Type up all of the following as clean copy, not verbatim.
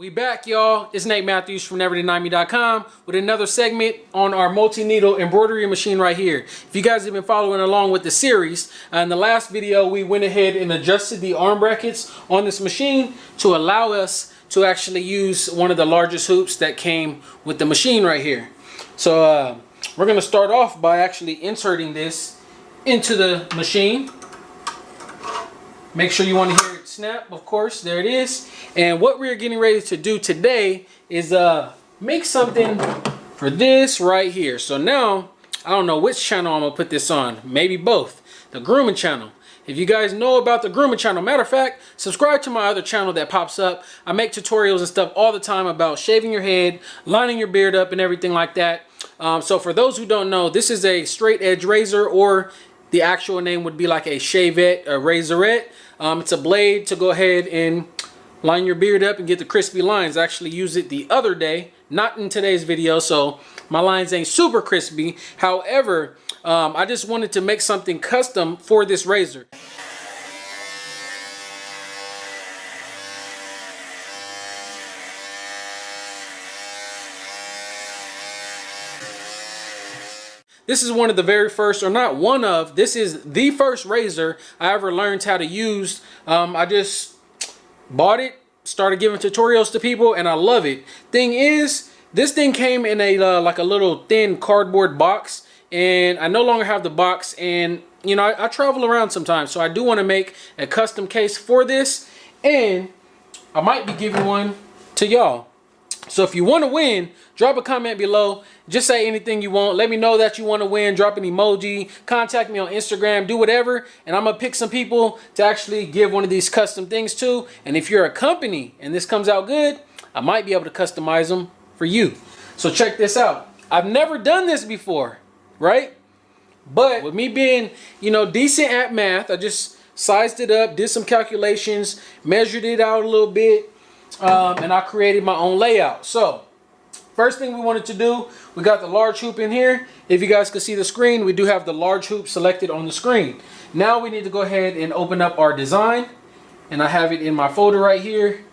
We back, y'all. It's Nate Matthews from NeverDenyMe.com with another segment on our multi-needle embroidery machine right here. If you guys have been following along with the series, in the last video we went ahead and adjusted the arm brackets on this machine to allow us to actually use one of the largest hoops that came with the machine right here. So we're going to start off by actually inserting this into the machine. Make sure you want to hear it snap, of course. There it is. And what we're getting ready to do today is make something for this right here. So now, I don't know which channel I'm going to put this on. Maybe both. The grooming channel. If you guys know about the grooming channel, matter of fact, subscribe to my other channel that pops up. I make tutorials and stuff all the time about shaving your head, lining your beard up, and everything like that. So for those who don't know, this is a straight edge razor, or the actual name would be like a shavette, a razorette. It's a blade to go ahead and line your beard up and get the crispy lines. I actually used it the other day, not in today's video, so my lines ain't super crispy. However, I just wanted to make something custom for this razor. This is one of the very first, or not one of, this is the first razor I ever learned how to use. I just bought it, started giving tutorials to people, and I love it. Thing is, this thing came in a like a little thin cardboard box, and I no longer have the box. And you know, I travel around sometimes, so I do want to make a custom case for this, and I might be giving one to y'all. So if you want to win, drop a comment below. Just say anything you want. Let me know that you want to win. Drop an emoji. Contact me on Instagram. Do whatever. And I'm going to pick some people to actually give one of these custom things to. And if you're a company and this comes out good, I might be able to customize them for you. So check this out. I've never done this before, right? But with me being, you know, decent at math, I just sized it up, did some calculations, measured it out a little bit. And I created my own layout. So first thing we wanted to do, we got the large hoop in here. If you guys can see the screen, we do have the large hoop selected on the screen. Now we need to go ahead and open up our design, and I have it in my folder right here,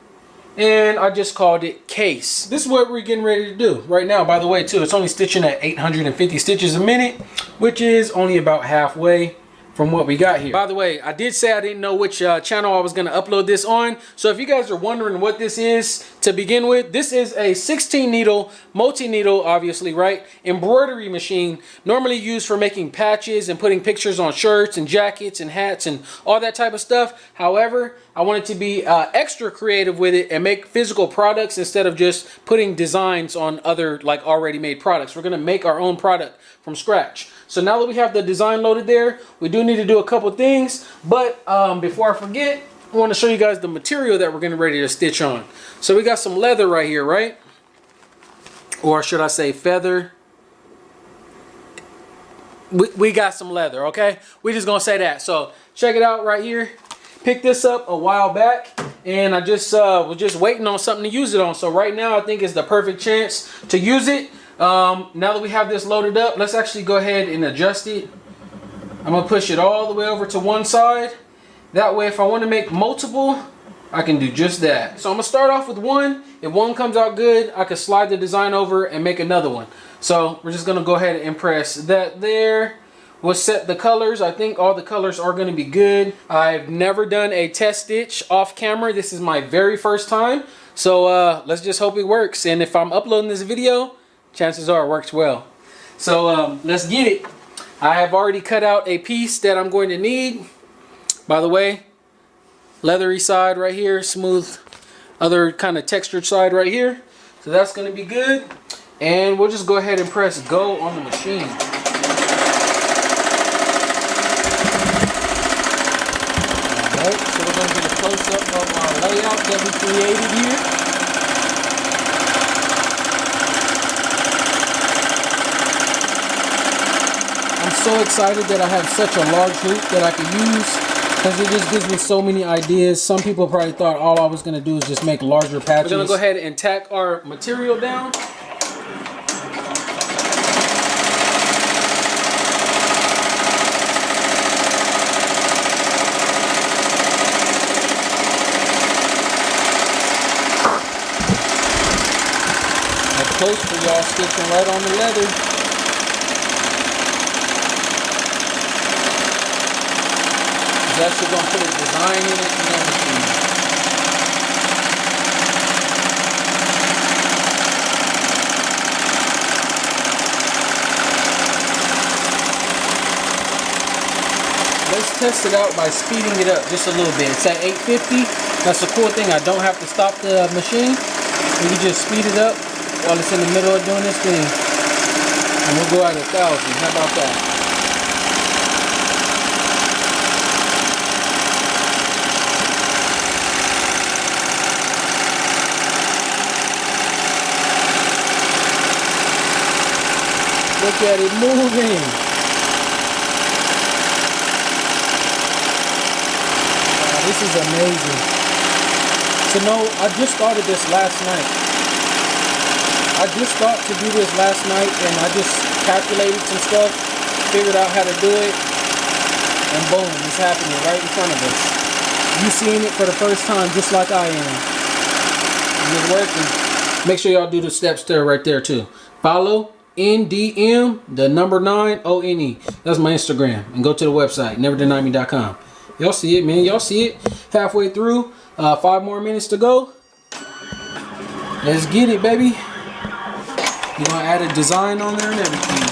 and I just called it case. This is what we're getting ready to do right now, by the way, too. It's only stitching at 850 stitches a minute, which is only about halfway from what we got here. By the way, I did say I didn't know which channel I was going to upload this on. So if you guys are wondering what this is to begin with, this is a 16 needle, multi-needle, obviously, right? Embroidery machine, normally used for making patches and putting pictures on shirts and jackets and hats and all that type of stuff. However, I wanted to be extra creative with it and make physical products instead of just putting designs on other like already made products. We're going to make our own product from scratch. So now that we have the design loaded there, we do need to do a couple things. But before I forget, I want to show you guys the material that we're getting ready to stitch on. So we got some leather right here, right? Or should I say feather? We got some leather, okay? We're just going to say that. So check it out right here. Picked this up a while back, and I just was just waiting on something to use it on. So right now I think it's the perfect chance to use it. Now that we have this loaded up, let's actually go ahead and adjust it. I'm going to push it all the way over to one side. That way, if I want to make multiple, I can do just that. So I'm going to start off with one. If one comes out good, I can slide the design over and make another one. So we're just going to go ahead and press that there. We'll set the colors. I think all the colors are going to be good. I've never done a test stitch off camera. This is my very first time. So let's just hope it works. And if I'm uploading this video, chances are it works well. So let's get it. I have already cut out a piece that I'm going to need. By the way, leathery side right here, smooth other kind of textured side right here. So that's going to be good. And we'll just go ahead and press go on the machine. Alright, so we're going to get a close-up of our layout that we created here. I'm so excited that I have such a large hoop that I can use, because it just gives me so many ideas. Some people probably thought all I was going to do is just make larger patches. We're going to go ahead and tack our material down. close for y'all, stitching right on the leather. It's actually gonna put a design in it and everything. Let's test it out by speeding it up just a little bit. It's at 850. That's the cool thing. I don't have to stop the machine. We can just speed it up while it's in the middle of doing this thing. And we'll go at 1,000. How about that? Look at it moving. This is amazing. So no, I just started this last night. I just thought to do this last night, and I just calculated some stuff, figured out how to do it, and boom, it's happening right in front of us. You seeing it for the first time just like I am. And it's working. Make sure y'all do the steps there right there too. Follow NDM, the number 9 ONE. That's my Instagram. And go to the website, neverdenieme.com. Y'all see it, man. Y'all see it. Halfway through. 5 more minutes to go. Let's get it, baby. You're going to add a design on there and everything.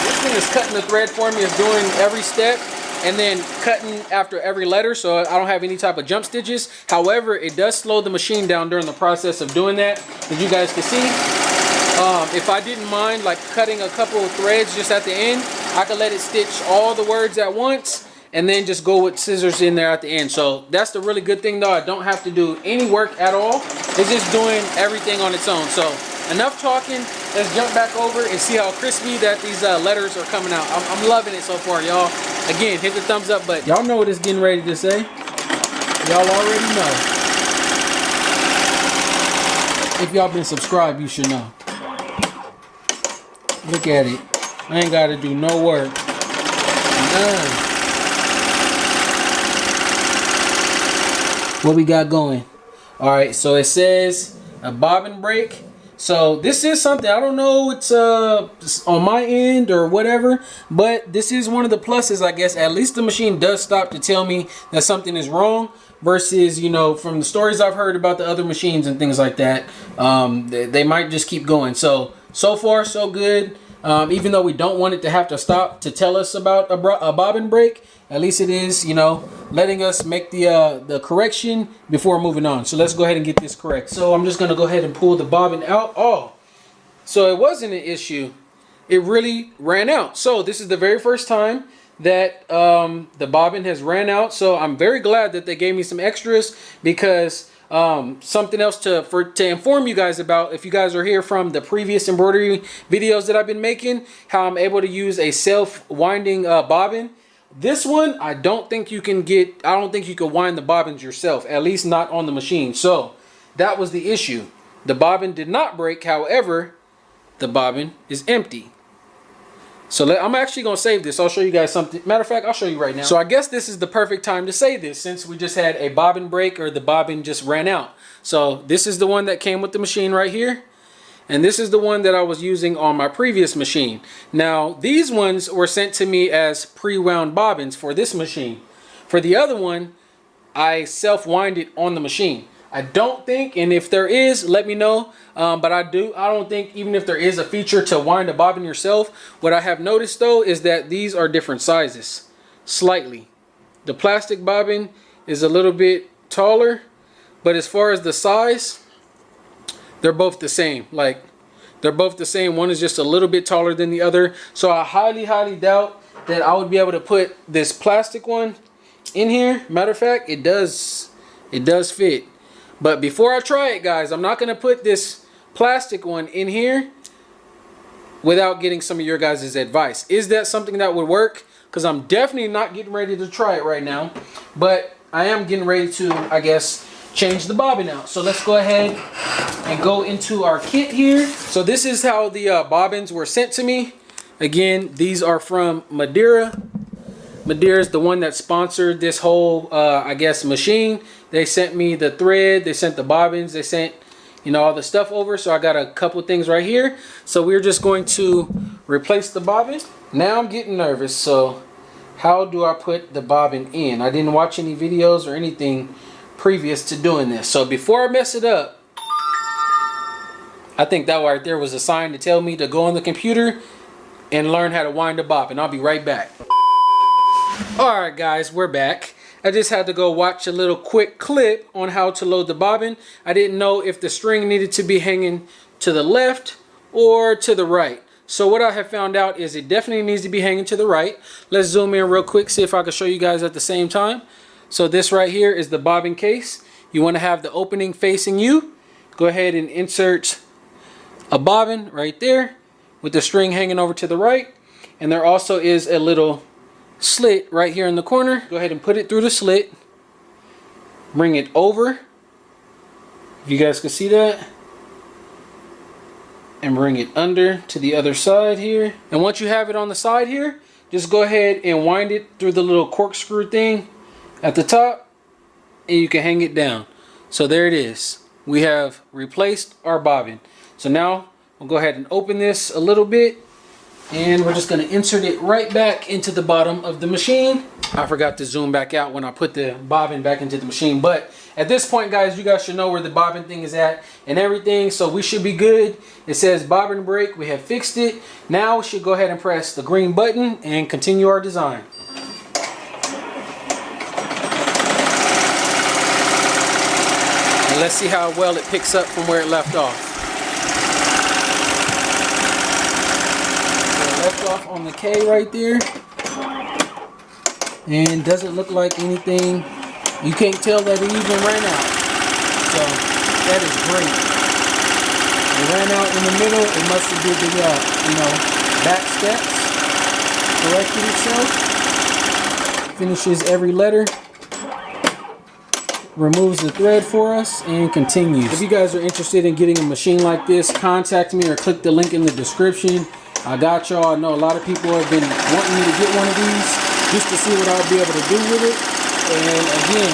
This thing is cutting the thread for me, is doing every step. And then cutting after every letter, so I don't have any type of jump stitches. However, it does slow the machine down during the process of doing that, as you guys can see. If I didn't mind like cutting a couple of threads just at the end, I could let it stitch all the words at once and then just go with scissors in there at the end. So that's the really good thing though. I don't have to do any work at all. It's just doing everything on its own. So enough talking. Let's jump back over and see how crispy that these letters are coming out. I'm loving it so far, y'all. Again, hit the thumbs up button. Y'all know what it's getting ready to say. Y'all already know. If y'all been subscribed, you should know. Look at it. I ain't got to do no work. None. What we got going? All right, so it says a bobbin break. So this is something, I don't know, it's on my end or whatever, but this is one of the pluses, I guess. At least the machine does stop to tell me that something is wrong, versus, you know, from the stories I've heard about the other machines and things like that, they might just keep going. So far so good. Even though we don't want it to have to stop to tell us about a bobbin break, at least it is, you know, letting us make the correction before moving on. So let's go ahead and get this correct. So I'm just going to go ahead and pull the bobbin out. Oh, so it wasn't an issue. It really ran out. So this is the very first time that the bobbin has ran out. So I'm very glad that they gave me some extras, because something else to inform you guys about, if you guys are here from the previous embroidery videos that I've been making, how I'm able to use a self-winding bobbin. This one, I don't think you can wind the bobbins yourself, at least not on the machine. So that was the issue. The bobbin did not break. However, the bobbin is empty. So I'm actually going to save this. I'll show you guys something. Matter of fact, I'll show you right now. So I guess this is the perfect time to say this, since we just had a bobbin break, or the bobbin just ran out. So this is the one that came with the machine right here. And this is the one that I was using on my previous machine. Now, these ones were sent to me as pre-wound bobbins for this machine. For the other one, I self-wind it on the machine. I don't think, and if there is, let me know. But I don't think, even if there is a feature to wind a bobbin yourself, what I have noticed though is that these are different sizes, slightly. The plastic bobbin is a little bit taller, but as far as the size, they're both the same. Like, they're both the same. One is just a little bit taller than the other. So I highly, highly doubt that I would be able to put this plastic one in here. Matter of fact, it does fit. But before I try it, guys, I'm not going to put this plastic one in here without getting some of your guys' advice. Is that something that would work? Because I'm definitely not getting ready to try it right now. But I am getting ready to, I guess, change the bobbin out. So let's go ahead and go into our kit here. So this is how the bobbins were sent to me. Again, these are from Madeira. Madeira is the one that sponsored this whole, I guess, machine. They sent me the thread, they sent the bobbins, they sent, you know, all the stuff over. So I got a couple things right here. So we're just going to replace the bobbin. Now I'm getting nervous. So how do I put the bobbin in? I didn't watch any videos or anything previous to doing this. So before I mess it up, I think that right there was a sign to tell me to go on the computer and learn how to wind a bobbin. I'll be right back. Alright guys, we're back. I just had to go watch a little quick clip on how to load the bobbin. I didn't know if the string needed to be hanging to the left or to the right. So what I have found out is it definitely needs to be hanging to the right. Let's zoom in real quick, see if I can show you guys at the same time. So this right here is the bobbin case. You want to have the opening facing you. Go ahead and insert a bobbin right there with the string hanging over to the right. And there also is a little slit right here in the corner. Go ahead and put it through the slit. Bring it over. If you guys can see that. And bring it under to the other side here. And once you have it on the side here, just go ahead and wind it through the little corkscrew thing at the top, and you can hang it down. So there it is. We have replaced our bobbin. So now we'll go ahead and open this a little bit, and we're just going to insert it right back into the bottom of the machine. I forgot to zoom back out when I put the bobbin back into the machine, but at this point guys, you guys should know where the bobbin thing is at and everything, so we should be good. It says bobbin break. We have fixed it. Now we should go ahead and press the green button and continue our design. And let's see how well it picks up from where it left off. So it left off on the K right there. And doesn't look like anything. You can't tell that it even ran out. So that is great. It ran out in the middle. It must have did the you know, back steps. Corrected itself. Finishes every letter. Removes the thread for us and continues. If you guys are interested in getting a machine like this, contact me or click the link in the description. I got y'all. I know a lot of people have been wanting me to get one of these just to see what I'll be able to do with it. And again,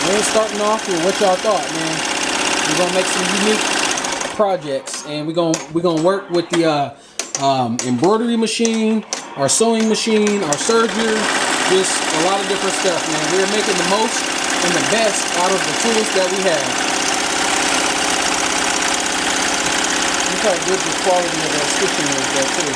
we're starting off with what y'all thought, man. We're gonna make some unique projects, and we're gonna work with the embroidery machine, our sewing machine, our serger, just a lot of different stuff, man. We're making the most and the best out of the tools that we have. Look how good the quality of that stitching is there too.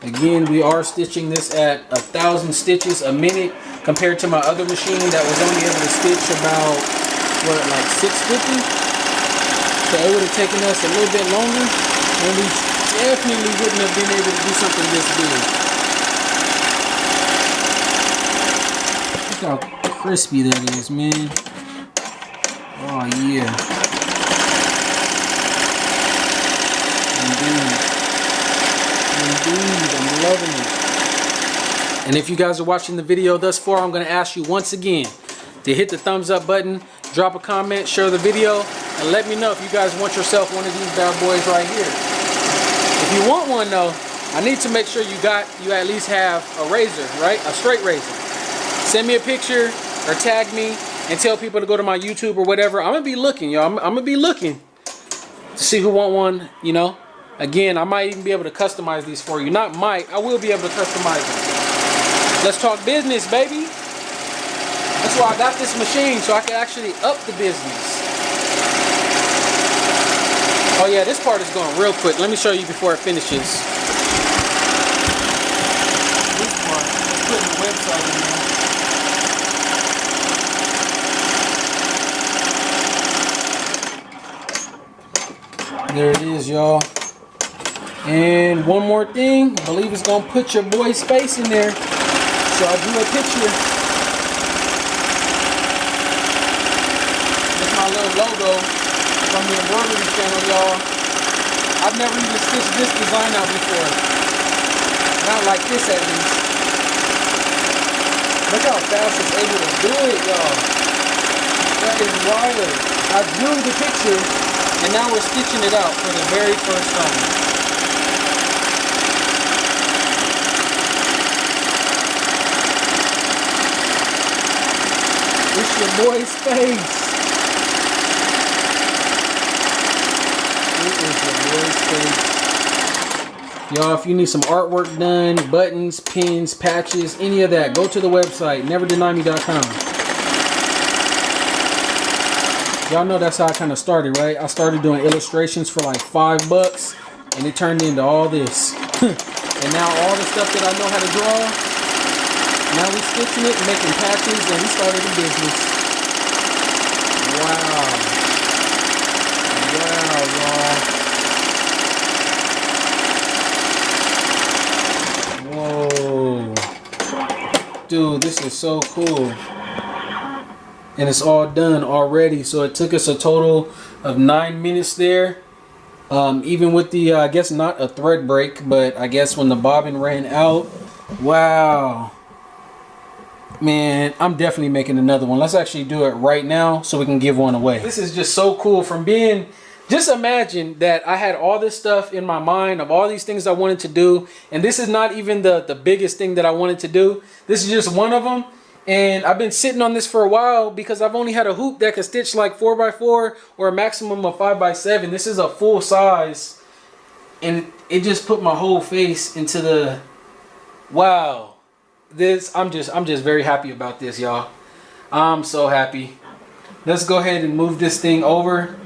Again, we are stitching this at 1,000 stitches a minute compared to my other machine that was only able to stitch about, what, like 650? So it would have taken us a little bit longer, and we definitely wouldn't have been able to do something this big. Look how crispy that is, man. Oh yeah. Indeed, I'm loving it. And if you guys are watching the video thus far, I'm going to ask you once again to hit the thumbs up button, drop a comment, share the video, and let me know if you guys want yourself one of these bad boys right here. If you want one though, I need to make sure you at least have a razor, right? A straight razor. Send me a picture or tag me and tell people to go to my YouTube or whatever. I'm going to be looking, y'all. I'm going to be looking to see who want one, you know. Again, I might even be able to customize these for you. Not might, I will be able to customize them. Let's talk business, baby. That's why I got this machine, so I can actually up the business. Oh yeah, this part is going real quick. Let me show you before it finishes. This part, let's put the website in there. There it is, y'all. And one more thing, I believe it's gonna put your boy's face in there. So I'll do a picture. That's my little logo from the embroidery channel, y'all. I've never even stitched this design out before. Not like this at least. Look how fast it's able to do it, y'all. That is wild. I drew the picture and now we're stitching it out for the very first time. It's your boy's face. It is your boy's face. Y'all, if you need some artwork done, buttons, pins, patches, any of that, go to the website, neverdenyme.com. Y'all know that's how I kind of started, right? I started doing illustrations for like $5 and it turned into all this. And now all the stuff that I know how to draw, now we stitching it and making patches, and we started a business. Wow. Wow, y'all. Whoa. Dude, this is so cool. And it's all done already. So it took us a total of 9 minutes there. Even with the, I guess not a thread break, but I guess when the bobbin ran out. Wow. Man, I'm definitely making another one. Let's actually do it right now so we can give one away. This is just so cool. From being, just imagine that I had all this stuff in my mind of all these things I wanted to do. And this is not even the biggest thing that I wanted to do. This is just one of them. And I've been sitting on this for a while because I've only had a hoop that could stitch like 4x4 or a maximum of 5x7. This is a full size. And it just put my whole face into the, wow. This, I'm just very happy about this, y'all. I'm so happy. Let's go ahead and move this thing over,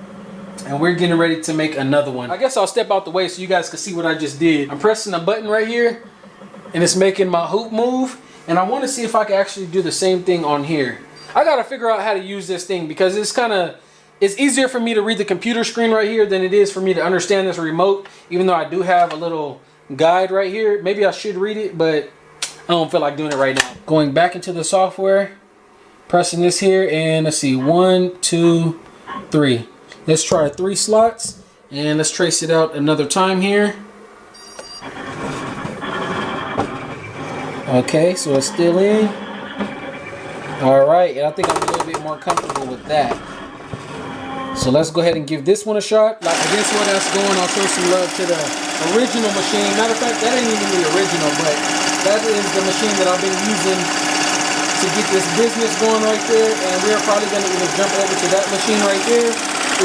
and we're getting ready to make another one. I guess I'll step out the way so you guys can see what I just did. I'm pressing a button right here and it's making my hoop move, and I want to see if I can actually do the same thing on here. I gotta figure out how to use this thing because it's easier for me to read the computer screen right here than it is for me to understand this remote, even though I do have a little guide right here. Maybe I should read it, but I don't feel like doing it right now. Going back into the software, pressing this here, and let's see, 1, 2, 3. Let's try 3 slots, and let's trace it out another time here. Okay, so it's still in. All right, and I think I'm a little bit more comfortable with that. So let's go ahead and give this one a shot. Like, I guess while that's going, I'll show some love to the original machine. Matter of fact, that ain't even the original, but that is the machine that I've been using to get this business going right there. And we're probably going to either jump over to that machine right there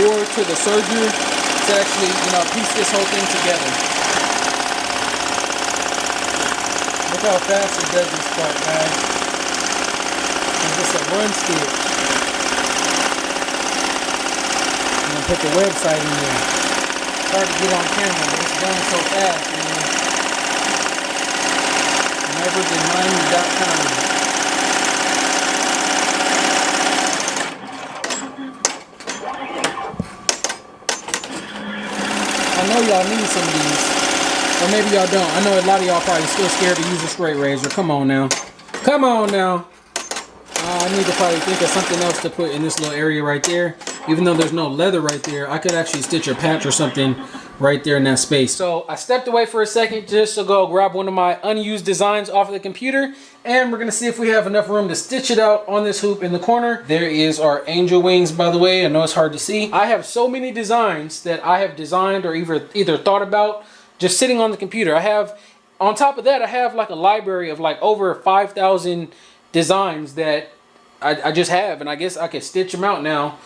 or to the serger to actually, you know, piece this whole thing together. Look how fast it does this part, guys. It's just a run stitch. And then put the website in there. It's hard to get on camera, but it's going so fast, man. Neverdenyme.com. I know y'all need some of these, or maybe y'all don't. I know a lot of y'all probably still scared to use a straight razor. Come on now. Come on now. I need to probably think of something else to put in this little area right there. Even though there's no leather right there, I could actually stitch a patch or something right there in that space. So I stepped away for a second just to go grab one of my unused designs off of the computer, and we're gonna see if we have enough room to stitch it out on this hoop in the corner. There is our angel wings, by the way. I know it's hard to see. I have so many designs that I have designed or either thought about just sitting on the computer. I have, on top of that, I have like a library of like over 5,000 designs that I just have, and I guess I could stitch them out now.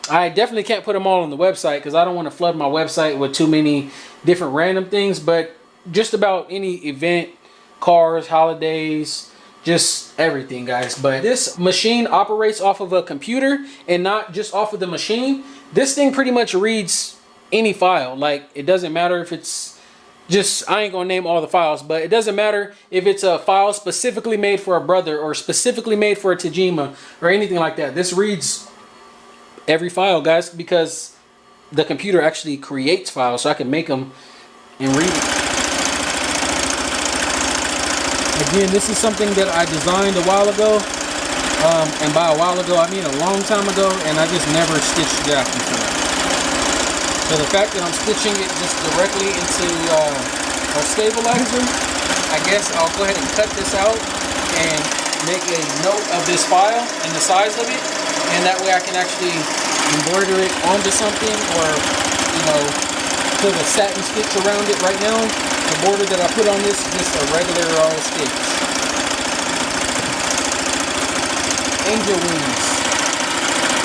I definitely can't put them all on the website because I don't want to flood my website with too many different random things, but just about any event, cars, holidays, just everything, guys. But this machine operates off of a computer and not just off of the machine. This thing pretty much reads any file. Like, it doesn't matter if it's just, I ain't gonna name all the files, but it doesn't matter if it's a file specifically made for a brother or specifically made for a Tajima or anything like that. This reads every file, guys, because the computer actually creates files, so I can make them and read it. Again, this is something that I designed a while ago, and by a while ago I mean a long time ago, and I just never stitched it out before. So the fact that I'm stitching it just directly into a stabilizer, I guess I'll go ahead and cut this out and make a note of this file and the size of it, and that way I can actually embroider it onto something, or you know, put a satin stitch around it. Right now, the border that I put on this is just a regular stitch. Angel wings.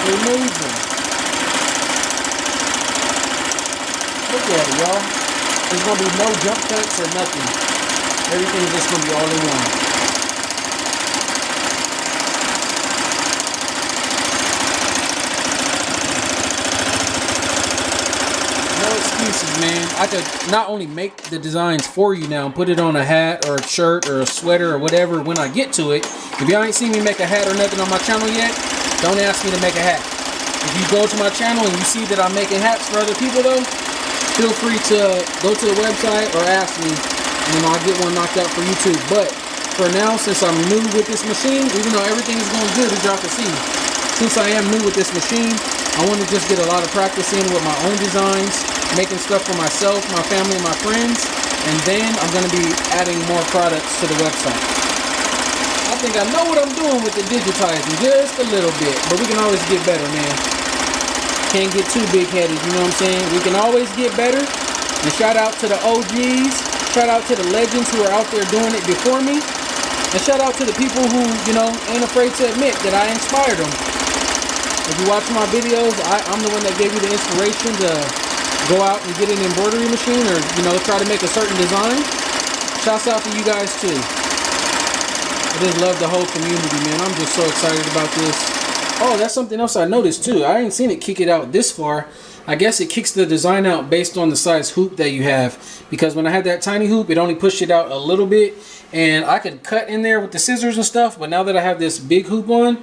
They're moving. Look at it, y'all. There's gonna be no jump cuts or nothing. Everything's just gonna be all in one. Excuses, man. I could not only make the designs for you now and put it on a hat or a shirt or a sweater or whatever when I get to it. If y'all ain't seen me make a hat or nothing on my channel yet, don't ask me to make a hat. If you go to my channel and you see that I'm making hats for other people though, feel free to go to the website or ask me, and then I'll get one knocked out for you too. But for now, since I'm new with this machine, even though everything is going good as y'all can see, since I am new with this machine, I want to just get a lot of practice in with my own designs, making stuff for myself, my family, and my friends, and then I'm going to be adding more products to the website. I think I know what I'm doing with the digitizing just a little bit, but we can always get better, man. Can't get too big-headed, you know what I'm saying? We can always get better, and shout out to the OGs, shout out to the legends who are out there doing it before me, and shout out to the people who, you know, ain't afraid to admit that I inspired them. If you watch my videos, I'm the one that gave you the inspiration to go out and get an embroidery machine, or you know, try to make a certain design. Shouts out to you guys too. I just love the whole community, man. I'm just so excited about this. Oh, that's something else I noticed too. I ain't seen it kick it out this far. I guess it kicks the design out based on the size hoop that you have, because when I had that tiny hoop, it only pushed it out a little bit, and I could cut in there with the scissors and stuff. But now that I have this big hoop on,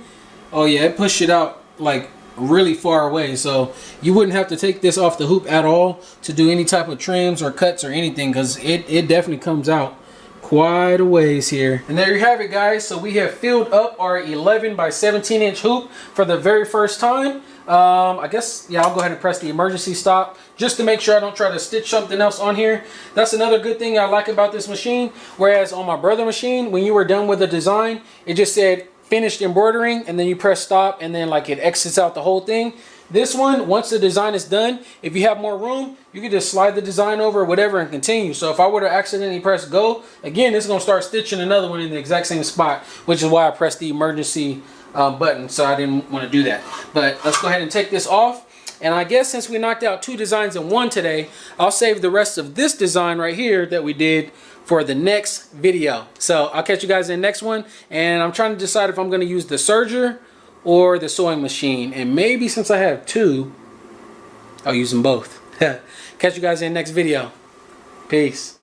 oh yeah, it pushed it out like really far away, so you wouldn't have to take this off the hoop at all to do any type of trims or cuts or anything, because it definitely comes out quite a ways here. And there you have it, guys. So we have filled up our 11 by 17 inch hoop for the very first time. I guess, yeah, I'll go ahead and press the emergency stop just to make sure I don't try to stitch something else on here. That's another good thing I like about this machine, whereas on my brother machine, when you were done with the design, it just said finished embroidering, and then you press stop, and then like it exits out the whole thing. This one, once the design is done, if you have more room, you can just slide the design over or whatever and continue. So if I were to accidentally press go, again, it's going to start stitching another one in the exact same spot, which is why I pressed the emergency button. So I didn't want to do that. But let's go ahead and take this off. And I guess since we knocked out 2 designs in one today, I'll save the rest of this design right here that we did for the next video. So I'll catch you guys in the next one, and I'm trying to decide if I'm going to use the serger or the sewing machine, and maybe since I have 2, I'll use them both. Catch you guys in the next video. Peace.